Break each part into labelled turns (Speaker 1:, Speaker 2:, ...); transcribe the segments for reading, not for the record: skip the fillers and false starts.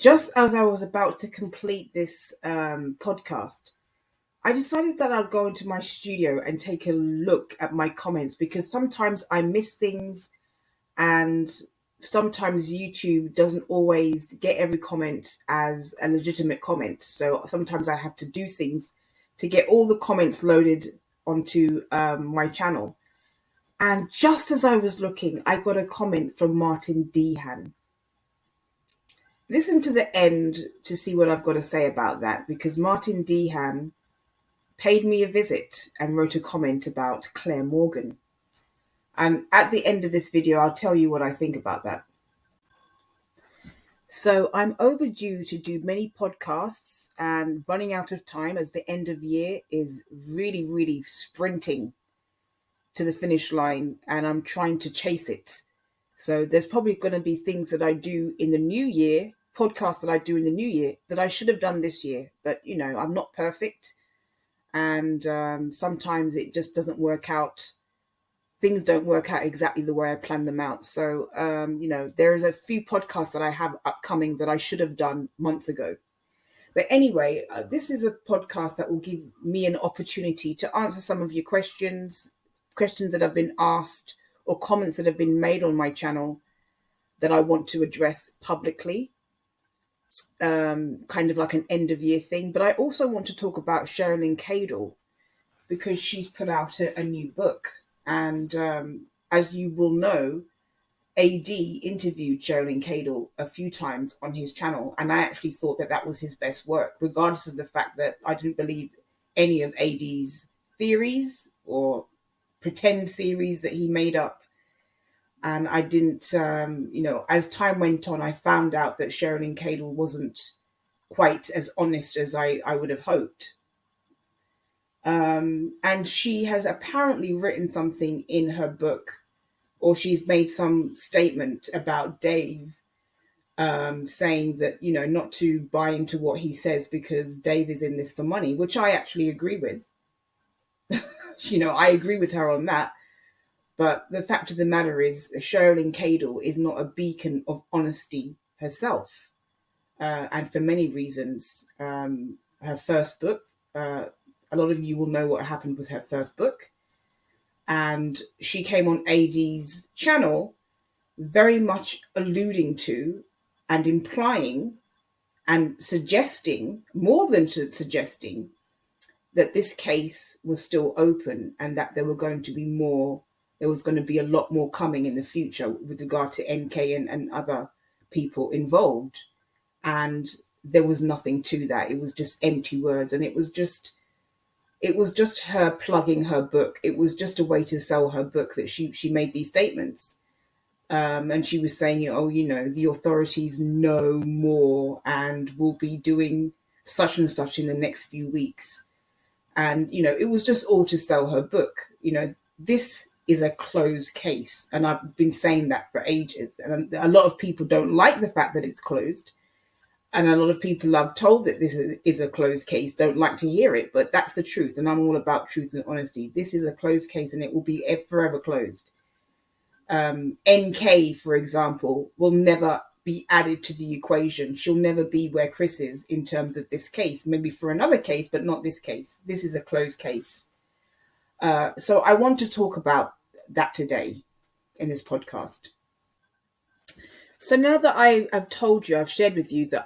Speaker 1: just as I was about to complete this podcast, I decided that I'd go into my studio and take a look at my comments, because sometimes I miss things and sometimes YouTube doesn't always get every comment as a legitimate comment. So sometimes I have to do things to get all the comments loaded onto my channel. And just as I was looking, I got a comment from Martin Dehan. Listen to the end to see what I've got to say about that, because Martin Dehan paid me a visit and wrote a comment about CLA Morgan. And at the end of this video, I'll tell you what I think about that. So I'm overdue to do many podcasts and running out of time, as the end of year is really, really sprinting to the finish line, and I'm trying to chase it. So there's probably going to be things that I do in the new year, podcasts that I do in the new year that I should have done this year. But, you know, I'm not perfect. And sometimes it just doesn't work out. Things don't work out exactly the way I planned them out. So, you know, there's a few podcasts that I have upcoming that I should have done months ago. But anyway, this is a podcast that will give me an opportunity to answer some of your questions that have been asked, or comments that have been made on my channel that I want to address publicly, kind of like an end of year thing. But I also want to talk about Sheila Cadle, because she's put out a new book. And as you will know, AD interviewed Sheila Cadle a few times on his channel, and I actually thought that that was his best work, regardless of the fact that I didn't believe any of AD's theories or pretend theories that he made up. And I didn't, you know, as time went on, I found out that Sheila Cadle wasn't quite as honest as I would have hoped. And she has apparently written something in her book, or she's made some statement about Dave, saying that, you know, not to buy into what he says because Dave is in this for money, which I actually agree with. You know, I agree with her on that. But the fact of the matter is, Sheila Cadle is not a beacon of honesty herself. And for many reasons, her first book, a lot of you will know what happened with her first book. And she came on AD's channel very much alluding to and implying and suggesting, more than suggesting, that this case was still open and that there was going to be a lot more coming in the future with regard to NK and other people involved. And there was nothing to that. It was just empty words. And it was just her plugging her book. It was just a way to sell her book that she made these statements. And she was saying, oh, you know, the authorities know more and will be doing such and such in the next few weeks. And, you know, it was just all to sell her book. You know, this is a closed case. And I've been saying that for ages. And a lot of people don't like the fact that it's closed. And a lot of people I've told that this is a closed case don't like to hear it. But that's the truth. And I'm all about truth and honesty. This is a closed case and it will be forever closed. NK, for example, will never be added to the equation. She'll never be where Chris is in terms of this case, maybe for another case, but not this case. This is a closed case. So I want to talk about that today in this podcast. So now that I've told you, I've shared with you that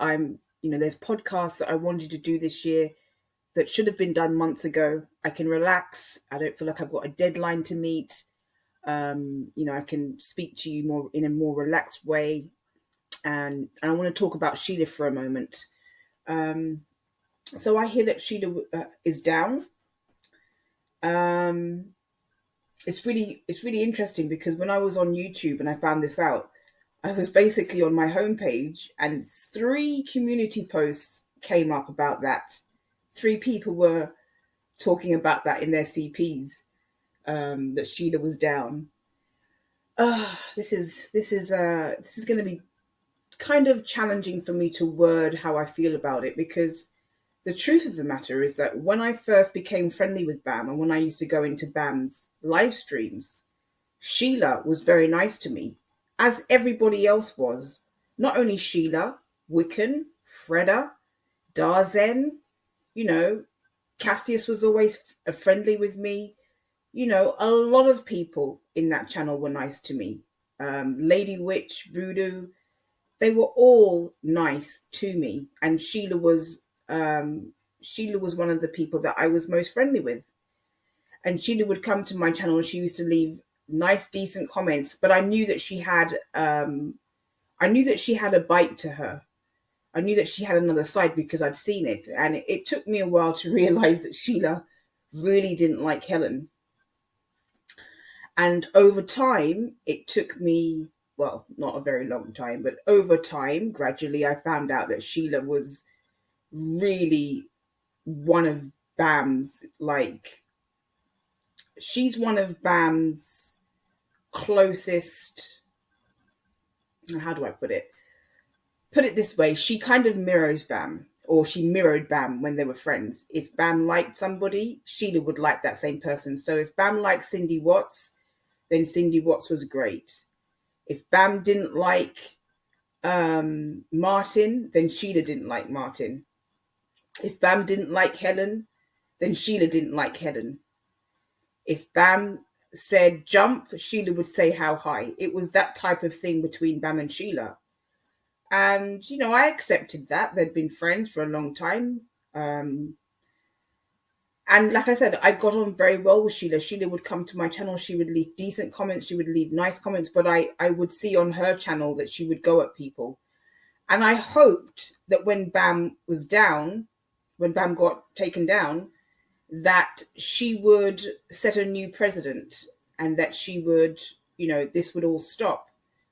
Speaker 1: there's podcasts that I wanted to do this year that should have been done months ago. I can relax. I don't feel like I've got a deadline to meet. I can speak to you more in a more relaxed way. And I want to talk about Sheila for a moment. So I hear that Sheila is down. It's really interesting, because when I was on YouTube and I found this out, I was basically on my homepage and 3 community posts came up about that. 3 people were talking about that in their CPs, that Sheila was down. This is going to be kind of challenging for me to word how I feel about it, because the truth of the matter is that when I first became friendly with Bam and when I used to go into Bam's live streams, Sheila was very nice to me, as everybody else was. Not only Sheila, Wiccan, Freda, Darzen, you know, Cassius was always friendly with me. You know, a lot of people in that channel were nice to me. Lady Witch, Voodoo, they were all nice to me. And Sheila was one of the people that I was most friendly with. And Sheila would come to my channel and she used to leave nice, decent comments. But I knew that she had a bite to her. I knew that she had another side because I'd seen it. And it took me a while to realize that Sheila really didn't like Helen. And over time, it took me, well, not a very long time, but over time, gradually, I found out that Sheila was really one of Bam's, she's one of Bam's closest, how do I put it? Put it this way, she kind of mirrors Bam, or she mirrored Bam when they were friends. If Bam liked somebody, Sheila would like that same person. So if Bam liked Cindy Watts, then Cindy Watts was great. If Bam didn't like Martin, then Sheila didn't like Martin. If Bam didn't like Helen, then Sheila didn't like Helen. If Bam said jump, Sheila would say how high. It was that type of thing between Bam and Sheila. And, you know, I accepted that. They'd been friends for a long time. And like I said, I got on very well with Sheila. Sheila would come to my channel. She would leave decent comments. She would leave nice comments. But I would see on her channel that she would go at people. And I hoped that when Bam was down, when Bam got taken down, that she would set a new precedent and that she would, you know, this would all stop.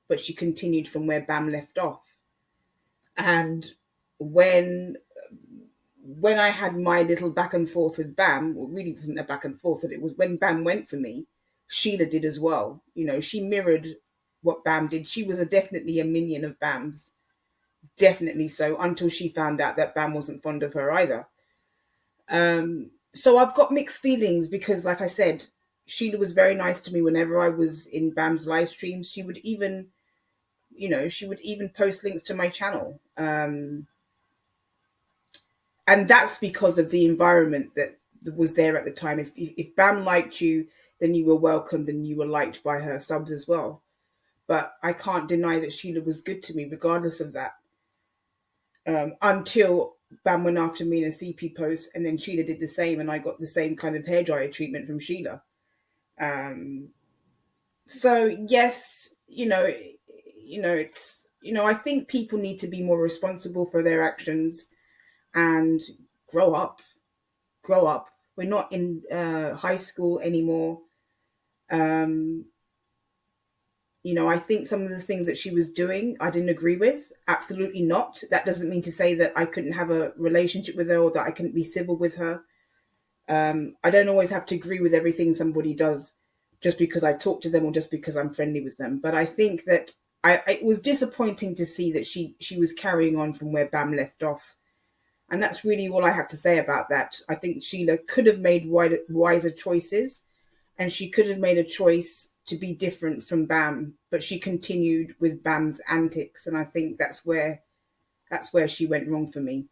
Speaker 1: But she continued from where Bam left off. And when I had my little back and forth with Bam, well, really wasn't a back and forth, but it was when Bam went for me, Sheila did as well. You know, she mirrored what Bam did. She was definitely a minion of Bam's. Definitely so, until she found out that Bam wasn't fond of her either. So I've got mixed feelings because, like I said, Sheila was very nice to me whenever I was in Bam's live streams. She would even, you know, post links to my channel. And that's because of the environment that was there at the time. If Bam liked you, then you were welcomed and you were liked by her subs as well. But I can't deny that Sheila was good to me regardless of that. Until Bam went after me in a CP post, and then Sheila did the same, and I got the same kind of hairdryer treatment from Sheila. So yes, I think people need to be more responsible for their actions and grow up. We're not in high school anymore. I think some of the things that she was doing, I didn't agree with. Absolutely not. That doesn't mean to say that I couldn't have a relationship with her or that I couldn't be civil with her. I don't always have to agree with everything somebody does just because I talk to them or just because I'm friendly with them. But I think that it was disappointing to see that she was carrying on from where Bam left off. And that's really all I have to say about that. I think Sheila could have made wiser choices, and she could have made a choice to be different from Bam, but she continued with Bam's antics. And I think that's where she went wrong for me.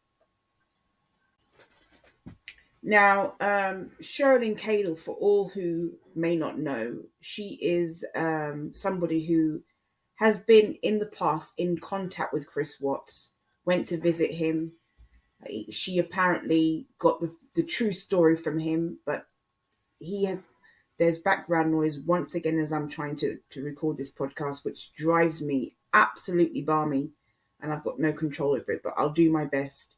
Speaker 1: Now, Sherilyn Cadle, for all who may not know, she is somebody who has been in the past in contact with Chris Watts, went to visit him. She apparently got the true story from him, but there's background noise once again as I'm trying to record this podcast, which drives me absolutely balmy, and I've got no control over it, but I'll do my best.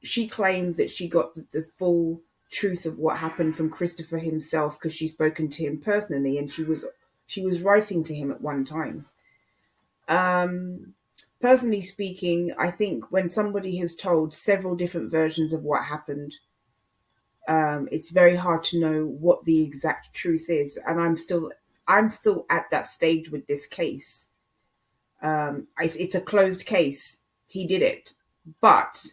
Speaker 1: She claims that she got the full truth of what happened from Christopher himself because she's spoken to him personally, and she was writing to him at one time. Personally speaking, I think when somebody has told several different versions of what happened, it's very hard to know what the exact truth is. And I'm still at that stage with this case. It's a closed case. He did it. But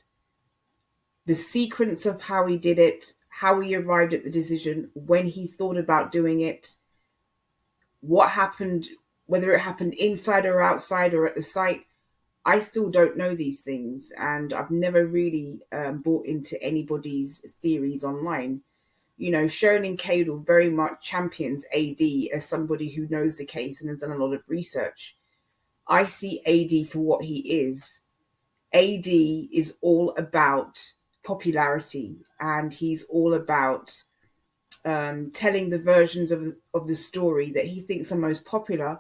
Speaker 1: the sequence of how he did it, how he arrived at the decision, when he thought about doing it, what happened, whether it happened inside or outside or at the site, I still don't know these things, and I've never really bought into anybody's theories online. You know, Sherilyn Cadle very much champions AD as somebody who knows the case and has done a lot of research. I see AD for what he is. AD is all about popularity, and he's all about telling the versions of the story that he thinks are most popular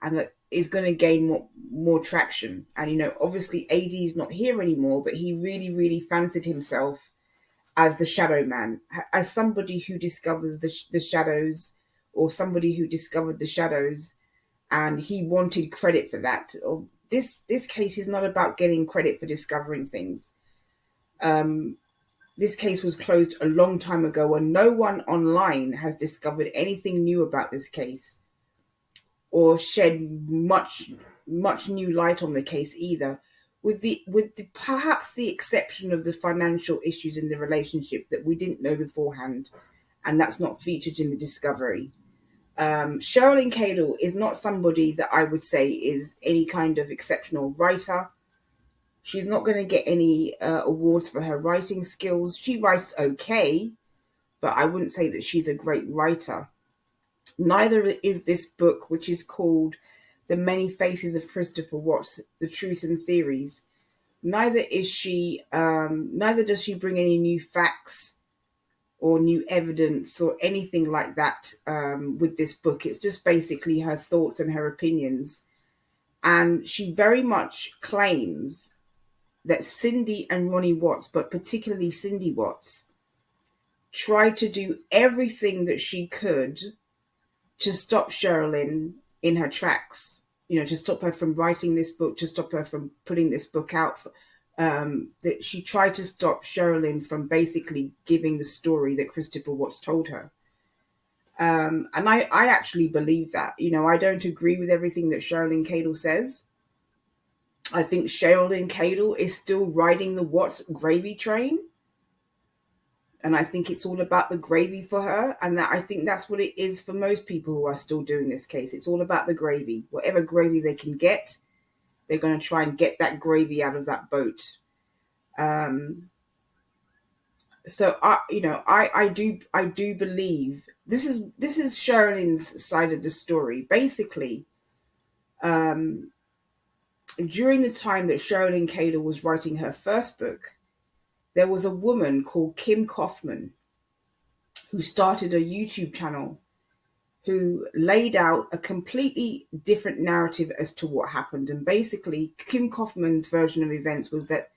Speaker 1: and that is going to gain more traction. And, you know, obviously AD is not here anymore, but he really, really fancied himself as the shadow man, as somebody who discovers the shadows, or somebody who discovered the shadows, and he wanted credit for that. This case is not about getting credit for discovering things. This case was closed a long time ago, and no one online has discovered anything new about this case or shed much new light on the case either, with the perhaps the exception of the financial issues in the relationship that we didn't know beforehand, and that's not featured in the discovery. Sherilyn Cadle is not somebody that I would say is any kind of exceptional writer. She's not going to get any awards for her writing skills. She writes okay, but I wouldn't say that she's a great writer. Neither is this book, which is called The Many Faces of Christopher Watts, The Truth and Theories. Neither does she bring any new facts or new evidence or anything like that with this book. It's just basically her thoughts and her opinions. And she very much claims that Cindy and Ronnie Watts, but particularly Cindy Watts, tried to do everything that she could to stop Sherilyn in her tracks, you know, to stop her from writing this book, to stop her from putting this book out. That she tried to stop Sherilyn from basically giving the story that Christopher Watts told her. And I actually believe that. You know, I don't agree with everything that Sherilyn Cadle says. I think Sherilyn Cadle is still riding the Watts gravy train. And I think it's all about the gravy for her. And I think that's what it is for most people who are still doing this case. It's all about the gravy. Whatever gravy they can get, they're going to try and get that gravy out of that boat. So I do believe this is Sherilyn's side of the story. Basically, during the time that Sherilyn Cadle was writing her first book, there was a woman called Kim Kaufman who started a YouTube channel who laid out a completely different narrative as to what happened. And basically, Kim Kaufman's version of events was that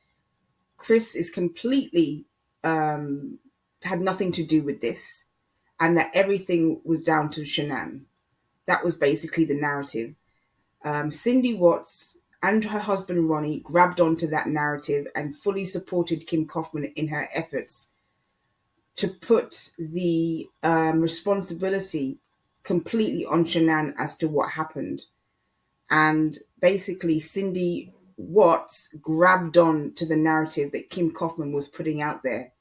Speaker 1: Chris is completely had nothing to do with this, and that everything was down to Shanann. That was basically the narrative. Cindy Watts and her husband Ronnie grabbed onto that narrative and fully supported Kim Kaufman in her efforts to put the responsibility completely on Shanann as to what happened. And basically Cindy Watts grabbed on to the narrative that Kim Kaufman was putting out there.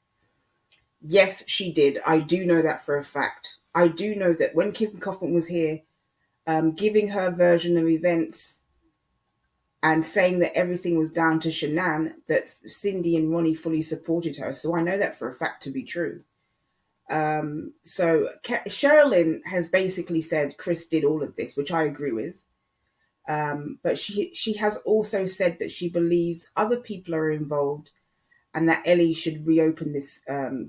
Speaker 1: Yes, she did. I do know that for a fact. I do know that when Kim Kaufman was here, giving her version of events and saying that everything was down to Shanann, that Cindy and Ronnie fully supported her. So I know that for a fact to be true. So Sherilyn has basically said Chris did all of this, which I agree with. But she has also said that she believes other people are involved and that Ellie should reopen this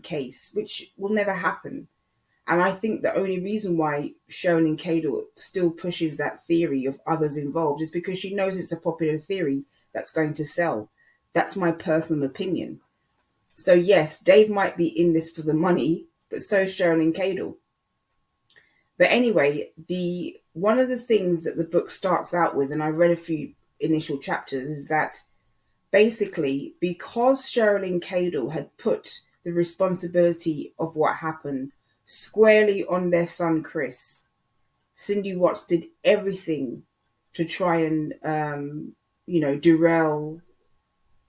Speaker 1: case, which will never happen. And I think the only reason why Sherilyn Cadle still pushes that theory of others involved is because she knows it's a popular theory that's going to sell. That's my personal opinion. So yes, Dave might be in this for the money, but so is Sherilyn Cadle. But anyway, one of the things that the book starts out with, and I read a few initial chapters, is that basically because Sherilyn Cadle had put the responsibility of what happened squarely on their son Chris, Cindy Watts did everything to try and derail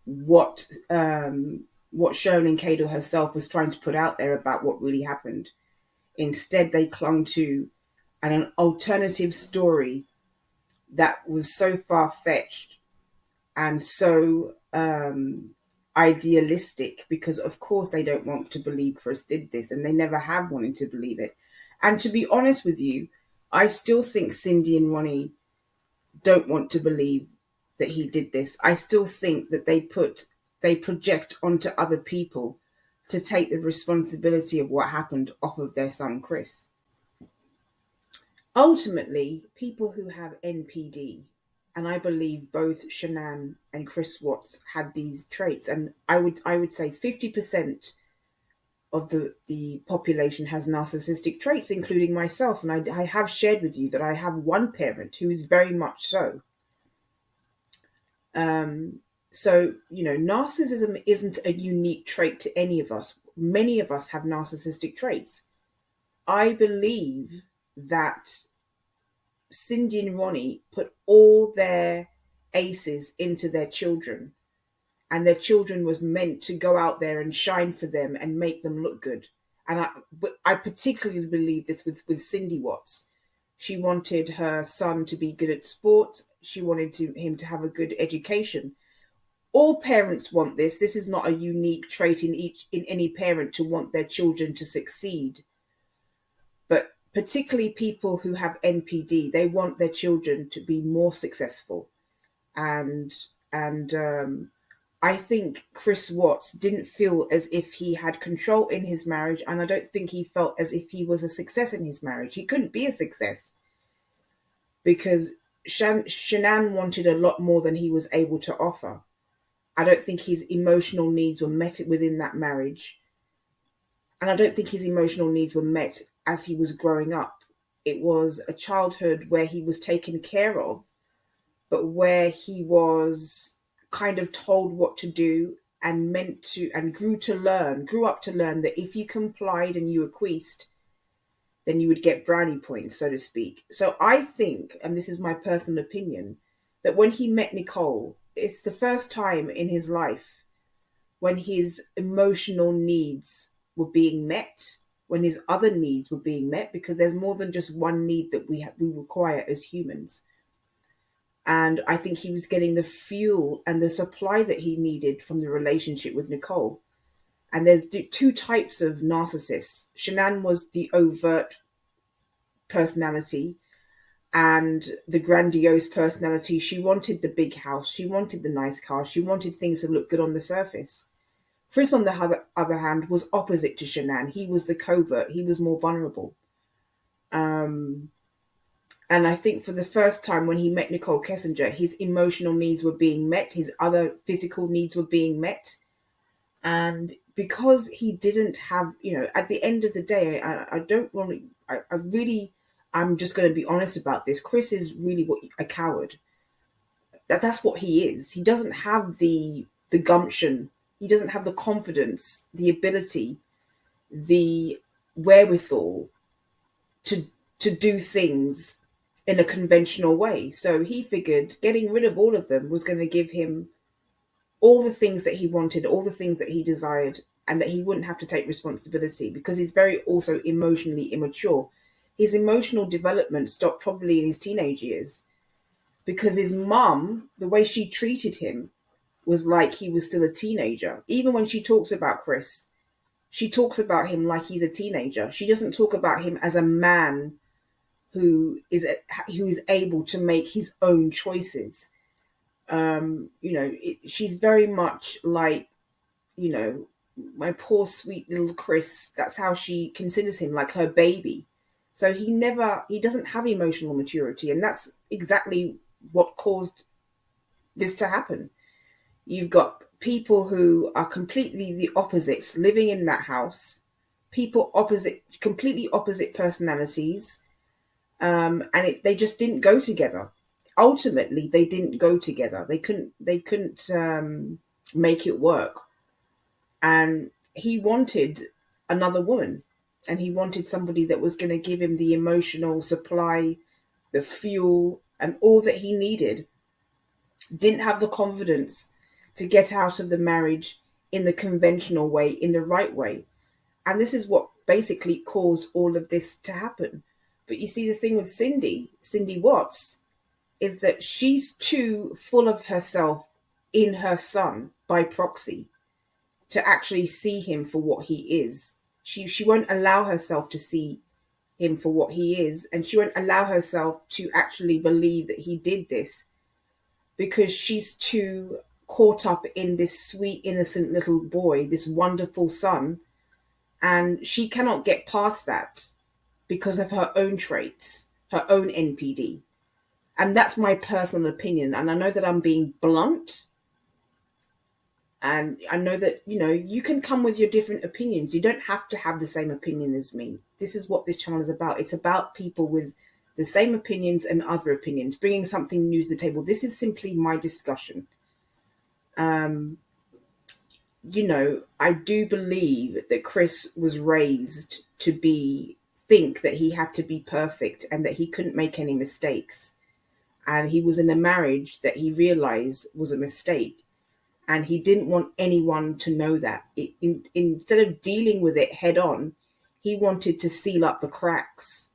Speaker 1: what Sherilyn Cadle herself was trying to put out there about what really happened. Instead, they clung to an alternative story that was so far-fetched and so idealistic, because of course they don't want to believe Chris did this, and they never have wanted to believe it. And to be honest with you, I still think Cindy and Ronnie don't want to believe that he did this. I still think that they project onto other people to take the responsibility of what happened off of their son Chris. Ultimately, people who have NPD, and I believe both Shanann and Chris Watts had these traits, and I would say 50% of the population has narcissistic traits, including myself. And I have shared with you that I have one parent who is very much so. So, narcissism isn't a unique trait to any of us. Many of us have narcissistic traits. I believe that Cindy and Ronnie put all their aces into their children, and their children was meant to go out there and shine for them and make them look good. And I particularly believe this with Cindy Watts. She wanted her son to be good at sports. She wanted him to have a good education. All parents want this. This is not a unique trait in any parent to want their children to succeed. But particularly people who have NPD, they want their children to be more successful. And I think Chris Watts didn't feel as if he had control in his marriage, and I don't think he felt as if he was a success in his marriage. He couldn't be a success because Shanann wanted a lot more than he was able to offer. I don't think his emotional needs were met within that marriage, and I don't think his emotional needs were met as he was growing up. It was a childhood where he was taken care of, but where he was kind of told what to do and grew up to learn that if you complied and you acquiesced, then you would get brownie points, so to speak. So I think, and this is my personal opinion, that when he met Nicole, it's the first time in his life when his emotional needs were being met, when his other needs were being met, because there's more than just one need that we require as humans. And I think he was getting the fuel and the supply that he needed from the relationship with Nicole. And there's two types of narcissists. Shanann was the overt personality and the grandiose personality. She wanted the big house. She wanted the nice car. She wanted things to look good on the surface. Chris, on the other hand, was opposite to Shanann. He was the covert. He was more vulnerable. And I think for the first time when he met Nicole Kessinger, his emotional needs were being met. His other physical needs were being met. And because he didn't have, at the end of the day, I'm just going to be honest about this. Chris is really a coward. That's what he is. He doesn't have the gumption. He doesn't have the confidence, the ability, the wherewithal to do things in a conventional way. So he figured getting rid of all of them was going to give him all the things that he wanted, all the things that he desired, and that he wouldn't have to take responsibility, because he's very also emotionally immature. His emotional development stopped probably in his teenage years, because his mum, the way she treated him was like he was still a teenager. Even when she talks about Chris, she talks about him like he's a teenager. She doesn't talk about him as a man who is able to make his own choices. She's very much like, my poor sweet little Chris. That's how she considers him, like her baby. So he doesn't have emotional maturity, and that's exactly what caused this to happen. You've got people who are completely the opposites living in that house, completely opposite personalities. They just didn't go together. Ultimately, they didn't go together. They couldn't make it work. And he wanted another woman, and he wanted somebody that was going to give him the emotional supply, the fuel, and all that he needed. Didn't have the confidence to get out of the marriage in the conventional way, in the right way. And this is what basically caused all of this to happen. But you see, the thing with Cindy Watts, is that she's too full of herself in her son by proxy to actually see him for what he is. She won't allow herself to see him for what he is, and she won't allow herself to actually believe that he did this because she's too caught up in this sweet, innocent little boy, this wonderful son, and she cannot get past that because of her own traits, her own NPD. And that's my personal opinion. And I know that I'm being blunt. And I know that, you can come with your different opinions. You don't have to have the same opinion as me. This is what this channel is about. It's about people with the same opinions and other opinions, bringing something new to the table. This is simply my discussion. I do believe that Chris was raised to think that he had to be perfect and that he couldn't make any mistakes. And he was in a marriage that he realized was a mistake. And he didn't want anyone to know that. Instead of dealing with it head on, he wanted to seal up the cracks.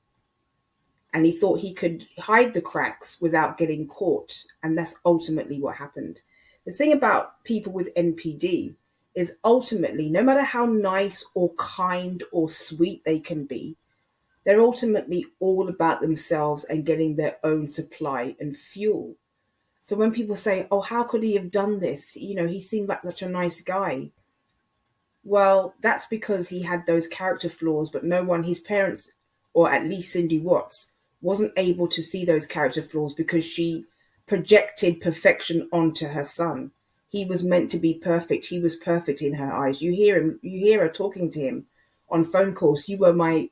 Speaker 1: And he thought he could hide the cracks without getting caught. And that's ultimately what happened. The thing about people with NPD is ultimately, no matter how nice or kind or sweet they can be, they're ultimately all about themselves and getting their own supply and fuel. So when people say, oh, how could he have done this? He seemed like such a nice guy. Well, that's because he had those character flaws, but no one, his parents, or at least Cindy Watts, wasn't able to see those character flaws because she projected perfection onto her son. He was meant to be perfect. He was perfect in her eyes. You hear her talking to him on phone calls. You were my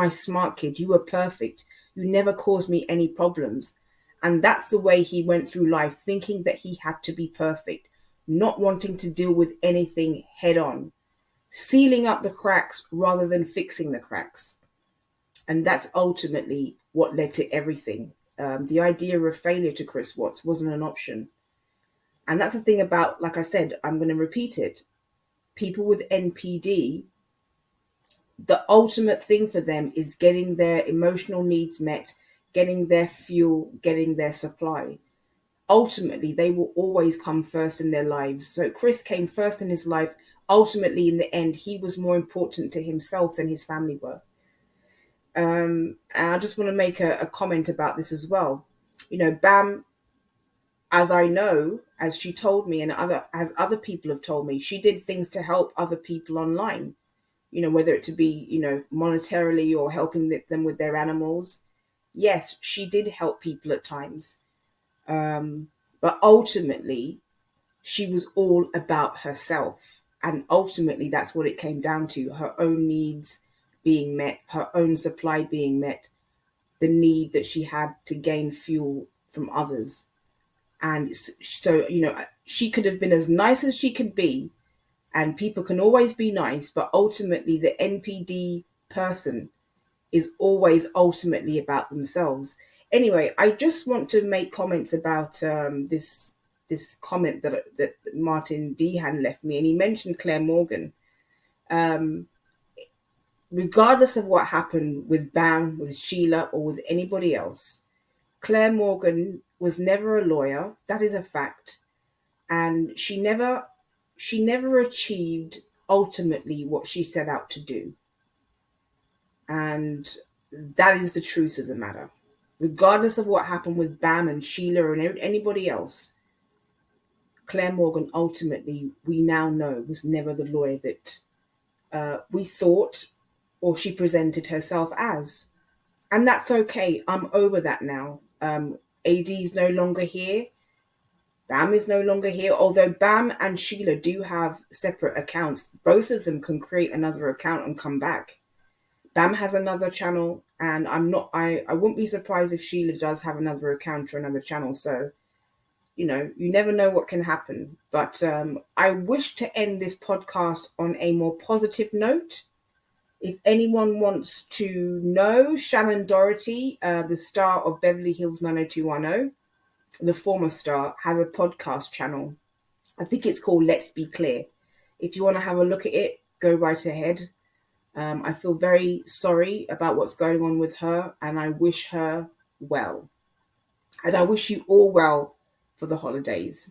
Speaker 1: smart kid. You were perfect. You never caused me any problems. And that's the way he went through life, thinking that he had to be perfect, not wanting to deal with anything head on, sealing up the cracks rather than fixing the cracks. And that's ultimately what led to everything. The idea of failure to Chris Watts wasn't an option. And that's the thing about, like I said, I'm going to repeat it. People with NPD, the ultimate thing for them is getting their emotional needs met, getting their fuel, getting their supply. Ultimately, they will always come first in their lives. So Chris came first in his life. Ultimately, in the end, he was more important to himself than his family were. And I just want to make a comment about this as well. Bam, as I know, as she told me, and as other people have told me, she did things to help other people online. Whether it to be, monetarily or helping them with their animals. Yes, she did help people at times. But ultimately, she was all about herself. And ultimately, that's what it came down to. Her own needs being met, her own supply being met, the need that she had to gain fuel from others. And so, she could have been as nice as she could be. And people can always be nice, but ultimately the NPD person is always ultimately about themselves. Anyway, I just want to make comments about this comment that Martin Dehan left me, and he mentioned Claire Morgan. Regardless of what happened with Bam, with Sheila, or with anybody else, Claire Morgan was never a lawyer. That is a fact. And she never achieved ultimately what she set out to do. And that is the truth of the matter. Regardless of what happened with Bam and Sheila and anybody else, Claire Morgan ultimately, we now know, was never the lawyer that we thought or she presented herself as. And that's okay. I'm over that now. AD's no longer here. Bam is no longer here. Although Bam and Sheila do have separate accounts, both of them can create another account and come back. Bam has another channel, and I wouldn't be surprised if Sheila does have another account or another channel. So, you never know what can happen. But I wish to end this podcast on a more positive note. If anyone wants to know, Shannon Doherty, the star of Beverly Hills 90210, the former star, has a podcast channel. I think it's called Let's Be Clear. If you want to have a look at it, go right ahead. I feel very sorry about what's going on with her, and I wish her well. And I wish you all well for the holidays.